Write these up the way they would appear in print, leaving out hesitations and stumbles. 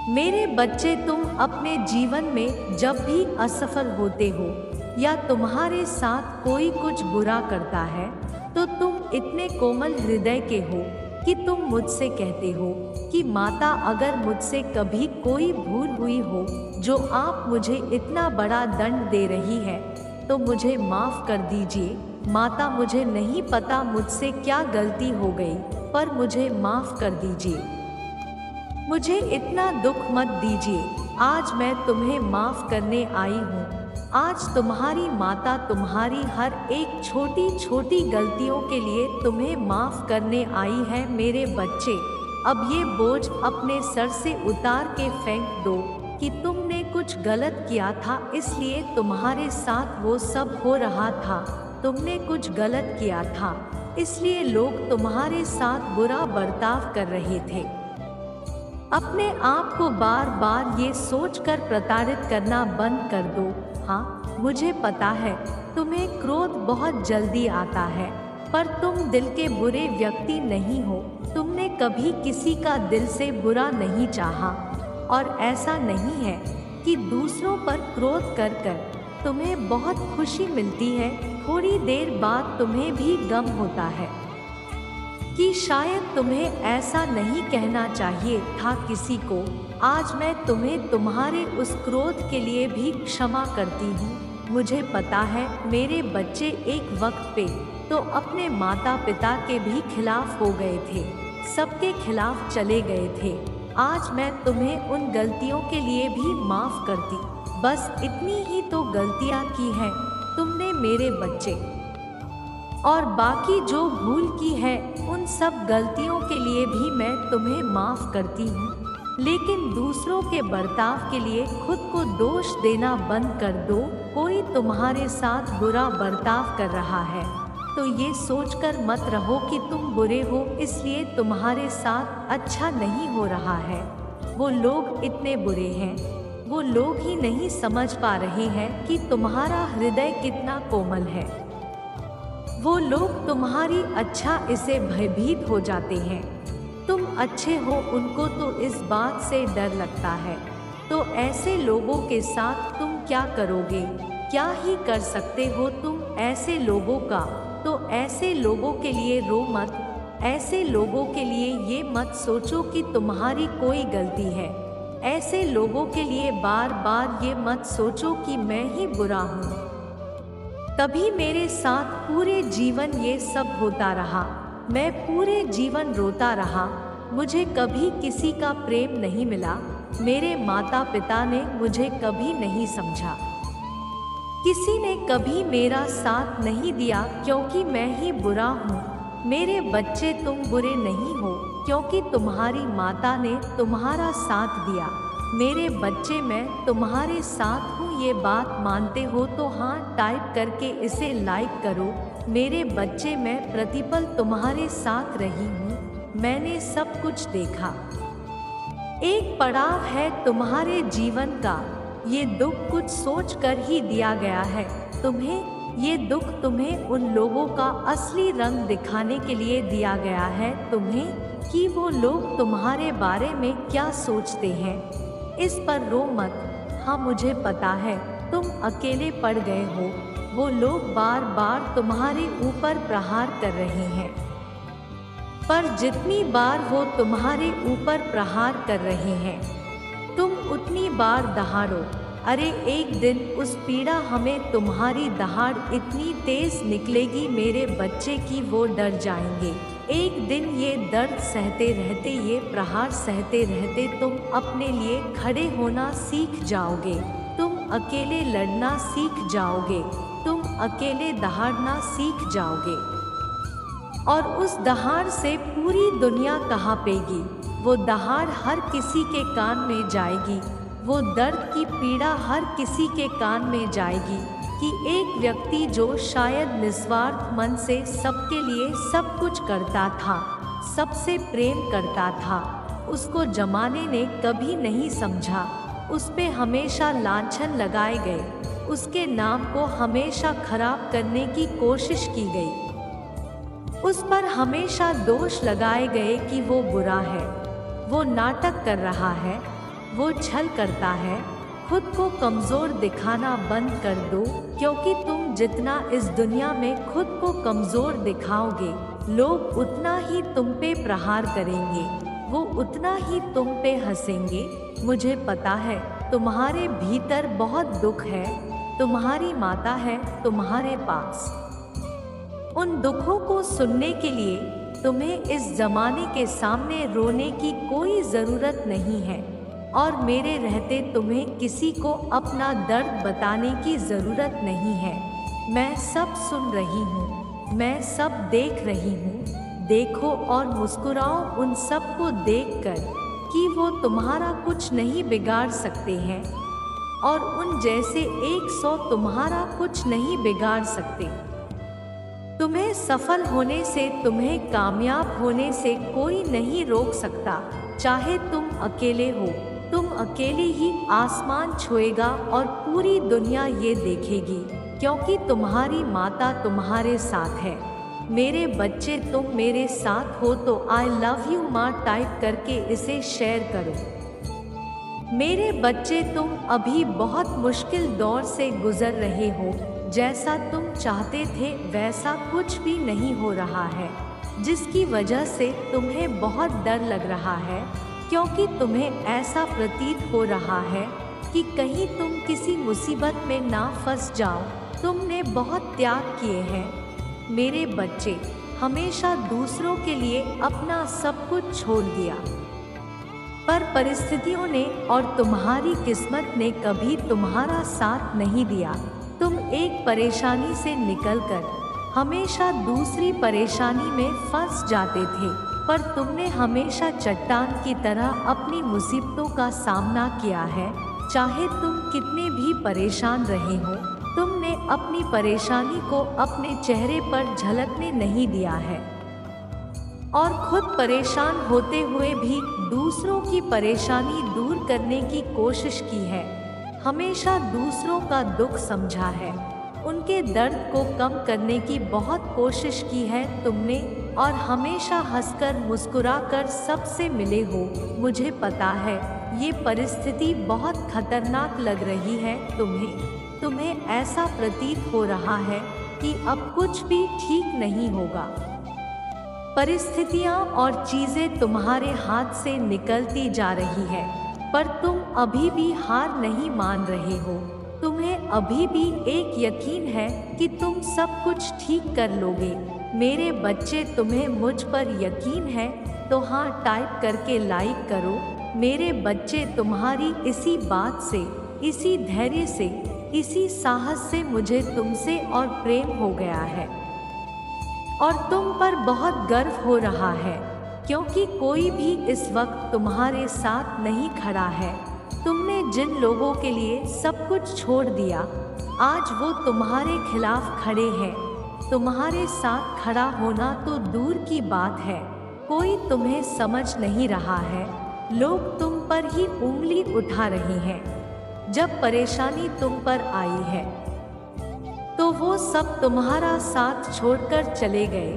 मेरे बच्चे, तुम अपने जीवन में जब भी असफल होते हो या तुम्हारे साथ कोई कुछ बुरा करता है, तो तुम इतने कोमल हृदय के हो कि तुम मुझसे कहते हो कि माता, अगर मुझसे कभी कोई भूल हुई हो जो आप मुझे इतना बड़ा दंड दे रही है, तो मुझे माफ़ कर दीजिए। माता, मुझे नहीं पता मुझसे क्या गलती हो गई, पर मुझे माफ़ कर दीजिए। मुझे इतना दुख मत दीजिए। आज मैं तुम्हें माफ़ करने आई हूँ। आज तुम्हारी माता तुम्हारी हर एक छोटी छोटी गलतियों के लिए तुम्हें माफ़ करने आई है। मेरे बच्चे, अब ये बोझ अपने सर से उतार के फेंक दो कि तुमने कुछ गलत किया था, इसलिए तुम्हारे साथ वो सब हो रहा था। तुमने कुछ गलत किया था, इसलिए लोग तुम्हारे साथ बुरा बर्ताव कर रहे थे। अपने आप को बार बार ये सोचकर प्रताड़ित करना बंद कर दो। हाँ, मुझे पता है तुम्हें क्रोध बहुत जल्दी आता है, पर तुम दिल के बुरे व्यक्ति नहीं हो। तुमने कभी किसी का दिल से बुरा नहीं चाहा, और ऐसा नहीं है कि दूसरों पर क्रोध कर कर तुम्हें बहुत खुशी मिलती है। थोड़ी देर बाद तुम्हें भी गम होता है कि शायद तुम्हें ऐसा नहीं कहना चाहिए था किसी को। आज मैं तुम्हें तुम्हारे उस क्रोध के लिए भी क्षमा करती हूँ। मुझे पता है मेरे बच्चे एक वक्त पे तो अपने माता पिता के भी खिलाफ हो गए थे, सबके खिलाफ चले गए थे। आज मैं तुम्हें उन गलतियों के लिए भी माफ़ करती। बस इतनी ही तो गलतियाँ की हैं तुमने मेरे बच्चे, और बाकी जो भूल की है उन सब गलतियों के लिए भी मैं तुम्हें माफ़ करती हूँ। लेकिन दूसरों के बर्ताव के लिए खुद को दोष देना बंद कर दो। कोई तुम्हारे साथ बुरा बर्ताव कर रहा है तो ये सोचकर मत रहो कि तुम बुरे हो, इसलिए तुम्हारे साथ अच्छा नहीं हो रहा है। वो लोग इतने बुरे हैं, वो लोग ही नहीं समझ पा रहे हैं कि तुम्हारा हृदय कितना कोमल है। वो लोग तुम्हारी अच्छा इसे भयभीत हो जाते हैं। तुम अच्छे हो, उनको तो इस बात से डर लगता है। तो ऐसे लोगों के साथ तुम क्या करोगे? क्या ही कर सकते हो तुम ऐसे लोगों का? तो ऐसे लोगों के लिए रो मत। ऐसे लोगों के लिए ये मत सोचो कि तुम्हारी कोई गलती है। ऐसे लोगों के लिए बार बार ये मत सोचो कि मैं ही बुरा हूँ। तभी मेरे साथ पूरे जीवन ये सब होता रहा। मैं पूरे जीवन रोता रहा। मुझे कभी किसी का प्रेम नहीं मिला। मेरे माता पिता ने मुझे कभी नहीं समझा। किसी ने कभी मेरा साथ नहीं दिया क्योंकि मैं ही बुरा हूँ। मेरे बच्चे, तुम बुरे नहीं हो क्योंकि तुम्हारी माता ने तुम्हारा साथ दिया। मेरे बच्चे, मैं तुम्हारे साथ हूँ, ये बात मानते हो तो हाँ टाइप करके इसे लाइक करो। मेरे बच्चे, मैं प्रतिपल तुम्हारे साथ रही हूँ। मैंने सब कुछ देखा। एक पड़ाव है तुम्हारे जीवन का। ये दुख कुछ सोच कर ही दिया गया है तुम्हें। ये दुख तुम्हें उन लोगों का असली रंग दिखाने के लिए दिया गया है तुम्हें, कि वो लोग तुम्हारे बारे में क्या सोचते हैं। इस पर रो मत। हाँ, मुझे पता है तुम अकेले पड़ गए हो। वो लोग बार बार तुम्हारे ऊपर प्रहार कर रहे हैं, पर जितनी बार वो तुम्हारे ऊपर प्रहार कर रहे हैं तुम उतनी बार दहाड़ो। अरे एक दिन उस पीड़ा हमें तुम्हारी दहाड़ इतनी तेज निकलेगी मेरे बच्चे की वो डर जाएंगे। एक दिन ये दर्द सहते रहते, ये प्रहार सहते रहते तुम अपने लिए खड़े होना सीख जाओगे। तुम अकेले लड़ना सीख जाओगे। तुम अकेले दहाड़ना सीख जाओगे, और उस दहाड़ से पूरी दुनिया कांपेगी। वो दहाड़ हर किसी के कान में जाएगी। वो दर्द की पीड़ा हर किसी के कान में जाएगी कि एक व्यक्ति जो शायद निस्वार्थ मन से सबके लिए सब कुछ करता था, सबसे प्रेम करता था, उसको जमाने ने कभी नहीं समझा। उस पे हमेशा लांछन लगाए गए, उसके नाम को हमेशा खराब करने की कोशिश की गई। उस पर हमेशा दोष लगाए गए कि वो बुरा है, वो नाटक कर रहा है, वो छल करता है। खुद को कमज़ोर दिखाना बंद कर दो, क्योंकि तुम जितना इस दुनिया में खुद को कमज़ोर दिखाओगे, लोग उतना ही तुम पे प्रहार करेंगे, वो उतना ही तुम पे हंसेंगे। मुझे पता है तुम्हारे भीतर बहुत दुख है, तुम्हारी माता है तुम्हारे पास। उन दुखों को सुनने के लिए तुम्हें इस जमाने के सामने रोने की कोई ज़रूरत नहीं है, और मेरे रहते तुम्हें किसी को अपना दर्द बताने की ज़रूरत नहीं है। मैं सब सुन रही हूँ, मैं सब देख रही हूँ। देखो और मुस्कुराओ उन सब को देखकर कि वो तुम्हारा कुछ नहीं बिगाड़ सकते हैं, और उन जैसे 100 तुम्हारा कुछ नहीं बिगाड़ सकते। तुम्हें सफल होने से, तुम्हें कामयाब होने से कोई नहीं रोक सकता। चाहे तुम अकेले हो, तुम अकेले ही आसमान छुएगा और पूरी दुनिया ये देखेगी, क्योंकि तुम्हारी माता तुम्हारे साथ है। मेरे बच्चे, तुम मेरे साथ हो तो आई लव यू माँ टाइप करके इसे शेयर करो। मेरे बच्चे, तुम अभी बहुत मुश्किल दौर से गुजर रहे हो। जैसा तुम चाहते थे वैसा कुछ भी नहीं हो रहा है, जिसकी वजह से तुम्हें बहुत डर लग रहा है, क्योंकि तुम्हें ऐसा प्रतीत हो रहा है कि कहीं तुम किसी मुसीबत में ना फंस जाओ। तुमने बहुत त्याग किए हैं मेरे बच्चे, हमेशा दूसरों के लिए अपना सब कुछ छोड़ दिया, पर परिस्थितियों ने और तुम्हारी किस्मत ने कभी तुम्हारा साथ नहीं दिया। तुम एक परेशानी से निकलकर हमेशा दूसरी परेशानी में फंस जाते थे, पर तुमने हमेशा चट्टान की तरह अपनी मुसीबतों का सामना किया है। चाहे तुम कितने भी परेशान रहे हो, तुमने अपनी परेशानी को अपने चेहरे पर झलकने नहीं दिया है, और खुद परेशान होते हुए भी दूसरों की परेशानी दूर करने की कोशिश की है। हमेशा दूसरों का दुख समझा है, उनके दर्द को कम करने की बहुत कोशिश की है तुमने, और हमेशा हंसकर मुस्कुराकर सबसे मिले हो। मुझे पता है ये परिस्थिति बहुत खतरनाक लग रही है तुम्हें ऐसा प्रतीत हो रहा है कि अब कुछ भी ठीक नहीं होगा। परिस्थितियाँ और चीज़ें तुम्हारे हाथ से निकलती जा रही है, पर तुम अभी भी हार नहीं मान रहे हो। तुम्हें अभी भी एक यकीन है कि तुम सब कुछ ठीक कर लोगे। मेरे बच्चे, तुम्हें मुझ पर यकीन है तो हाँ टाइप करके लाइक करो। मेरे बच्चे, तुम्हारी इसी बात से, इसी धैर्य से, इसी साहस से मुझे तुमसे और प्रेम हो गया है, और तुम पर बहुत गर्व हो रहा है, क्योंकि कोई भी इस वक्त तुम्हारे साथ नहीं खड़ा है। तुमने जिन लोगों के लिए सब कुछ छोड़ दिया, आज वो तुम्हारे खिलाफ खड़े हैं। तुम्हारे साथ खड़ा होना तो दूर की बात है, कोई तुम्हें समझ नहीं रहा है। लोग तुम पर ही उंगली उठा रहे हैं। जब परेशानी तुम पर आई है तो वो सब तुम्हारा साथ छोड़कर चले गए,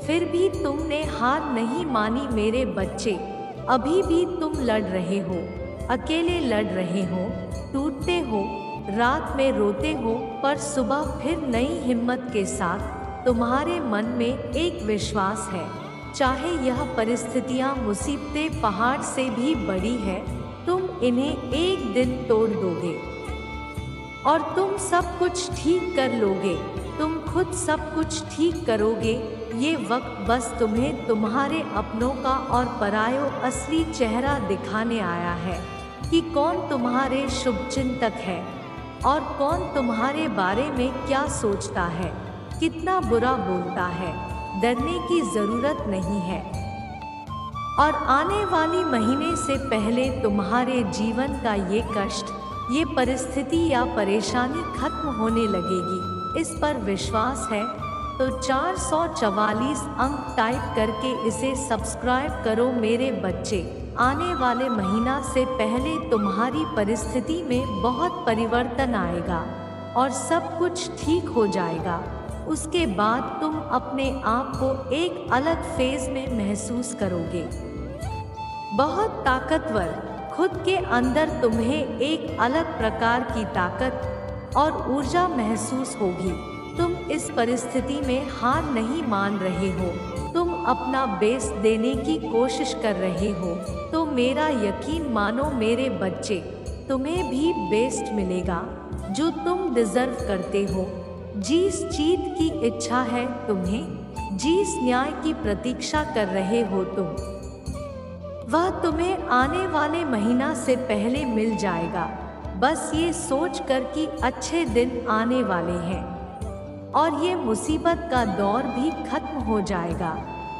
फिर भी तुमने हार नहीं मानी। मेरे बच्चे, अभी भी तुम लड़ रहे हो, अकेले लड़ रहे हो, टूटते हो, रात में रोते हो, पर सुबह फिर नई हिम्मत के साथ तुम्हारे मन में एक विश्वास है। चाहे यह परिस्थितियाँ, मुसीबतें पहाड़ से भी बड़ी है, तुम इन्हें एक दिन तोड़ दोगे और तुम सब कुछ ठीक कर लोगे। तुम खुद सब कुछ ठीक करोगे। ये वक्त बस तुम्हें तुम्हारे अपनों का और परायों असली चेहरा दिखाने आया है कि कौन तुम्हारे शुभचिंतक है और कौन तुम्हारे बारे में क्या सोचता है, कितना बुरा बोलता है। डरने की ज़रूरत नहीं है, और आने वाली महीने से पहले तुम्हारे जीवन का ये कष्ट, ये परिस्थिति या परेशानी खत्म होने लगेगी। इस पर विश्वास है तो 444 अंक टाइप करके इसे सब्सक्राइब करो। मेरे बच्चे, आने वाले महीना से पहले तुम्हारी परिस्थिति में बहुत परिवर्तन आएगा और सब कुछ ठीक हो जाएगा। उसके बाद तुम अपने आप को एक अलग फेज में महसूस करोगे, बहुत ताकतवर, खुद के अंदर तुम्हें एक अलग प्रकार की ताकत और ऊर्जा महसूस होगी। तुम इस परिस्थिति में हार नहीं मान रहे हो, तुम अपना बेस्ट देने की कोशिश कर रहे हो। तो मेरा यकीन मानो मेरे बच्चे, तुम्हें भी बेस्ट मिलेगा जो तुम डिजर्व करते हो। जिस जीत की इच्छा है तुम्हें, जिस न्याय की प्रतीक्षा कर रहे हो तुम, वह तुम्हें आने वाले महीना से पहले मिल जाएगा। बस ये सोच कर कि अच्छे दिन आने वाले हैं और ये मुसीबत का दौर भी खत्म हो जाएगा।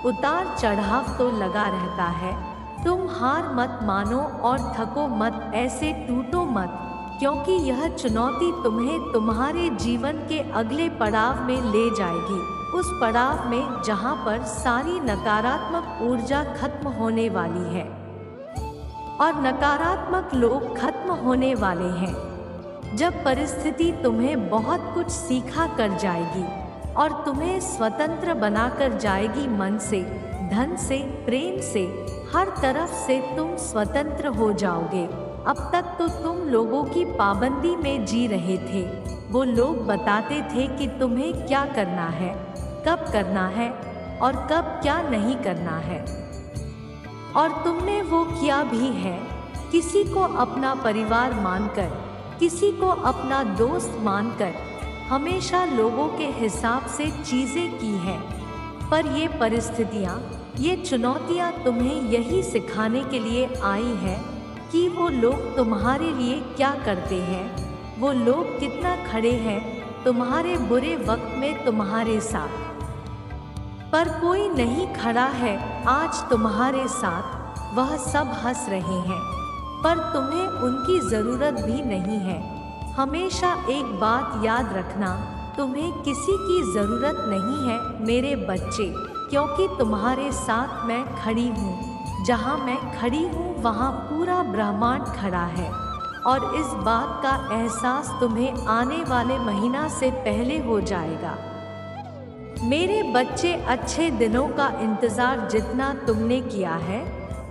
उतार चढ़ाव तो लगा रहता है, तुम हार मत मानो और थको मत, ऐसे टूटो मत, क्योंकि यह चुनौती तुम्हें तुम्हारे जीवन के अगले पड़ाव में ले जाएगी। उस पड़ाव में जहां पर सारी नकारात्मक ऊर्जा खत्म होने वाली है और नकारात्मक लोग खत्म होने वाले हैं। जब परिस्थिति तुम्हें बहुत कुछ सिखा कर जाएगी और तुम्हें स्वतंत्र बनाकर जाएगी, मन से, धन से, प्रेम से, हर तरफ से तुम स्वतंत्र हो जाओगे। अब तक तो तुम लोगों की पाबंदी में जी रहे थे। वो लोग बताते थे कि तुम्हें क्या करना है, कब करना है और कब क्या नहीं करना है, और तुमने वो किया भी है। किसी को अपना परिवार मानकर, किसी को अपना दोस्त मानकर हमेशा लोगों के हिसाब से चीज़ें की हैं। पर ये परिस्थितियाँ, ये चुनौतियाँ तुम्हें यही सिखाने के लिए आई है कि वो लोग तुम्हारे लिए क्या करते हैं, वो लोग कितना खड़े हैं तुम्हारे बुरे वक्त में तुम्हारे साथ। पर कोई नहीं खड़ा है आज तुम्हारे साथ, वह सब हंस रहे हैं, पर तुम्हें उनकी ज़रूरत भी नहीं है। हमेशा एक बात याद रखना, तुम्हें किसी की ज़रूरत नहीं है मेरे बच्चे, क्योंकि तुम्हारे साथ मैं खड़ी हूँ। जहाँ मैं खड़ी हूँ वहाँ पूरा ब्रह्मांड खड़ा है और इस बात का एहसास तुम्हें आने वाले महीना से पहले हो जाएगा। मेरे बच्चे, अच्छे दिनों का इंतज़ार जितना तुमने किया है,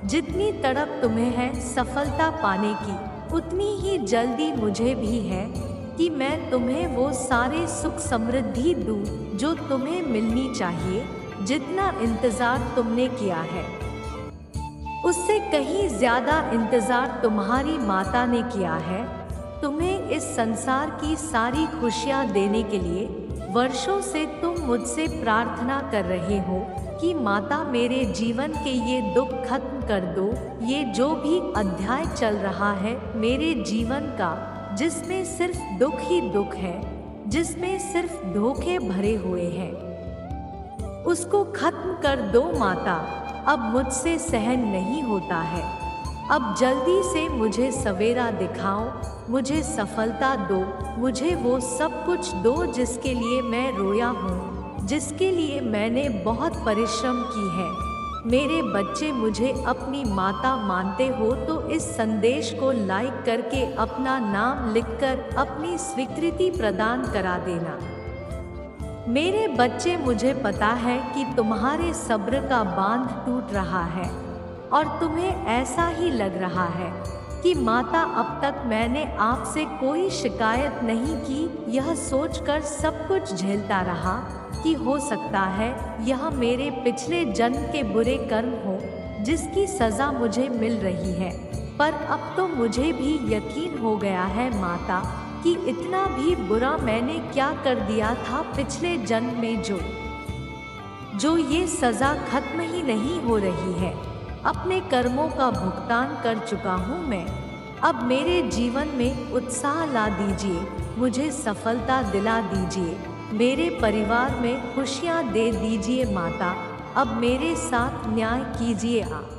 जितनी तड़प तुम्हें है सफलता पाने की, उतनी ही जल्दी मुझे भी है कि मैं तुम्हें वो सारे सुख समृद्धि दूँ जो तुम्हें मिलनी चाहिए। जितना इंतज़ार तुमने किया है उससे कहीं ज़्यादा इंतज़ार तुम्हारी माता ने किया है। तुम्हें इस संसार की सारी खुशियाँ देने के लिए वर्षों से तुम मुझसे प्रार्थना कर रहे हो कि माता मेरे जीवन के ये दुख खत्म कर दो। ये जो भी अध्याय चल रहा है मेरे जीवन का, जिसमें सिर्फ दुख ही दुख है, जिसमें सिर्फ धोखे भरे हुए हैं, उसको खत्म कर दो माता। अब मुझसे सहन नहीं होता है। अब जल्दी से मुझे सवेरा दिखाओ, मुझे सफलता दो, मुझे वो सब कुछ दो जिसके लिए मैं रोया हूँ, जिसके लिए मैंने बहुत परिश्रम की है। मेरे बच्चे, मुझे अपनी माता मानते हो तो इस संदेश को लाइक करके अपना नाम लिखकर अपनी स्वीकृति प्रदान करा देना। मेरे बच्चे, मुझे पता है कि तुम्हारे सब्र का बांध टूट रहा है और तुम्हें ऐसा ही लग रहा है कि माता, अब तक मैंने आपसे कोई शिकायत नहीं की। यह सोचकर सब कुछ झेलता रहा कि हो सकता है यह मेरे पिछले जन्म के बुरे कर्म हो जिसकी सज़ा मुझे मिल रही है। पर अब तो मुझे भी यकीन हो गया है माता कि इतना भी बुरा मैंने क्या कर दिया था पिछले जन्म में, जो ये सज़ा खत्म ही नहीं हो रही है। अपने कर्मों का भुगतान कर चुका हूँ मैं। अब मेरे जीवन में उत्साह ला दीजिए, मुझे सफलता दिला दीजिए, मेरे परिवार में खुशियाँ दे दीजिए माता। अब मेरे साथ न्याय कीजिए आप।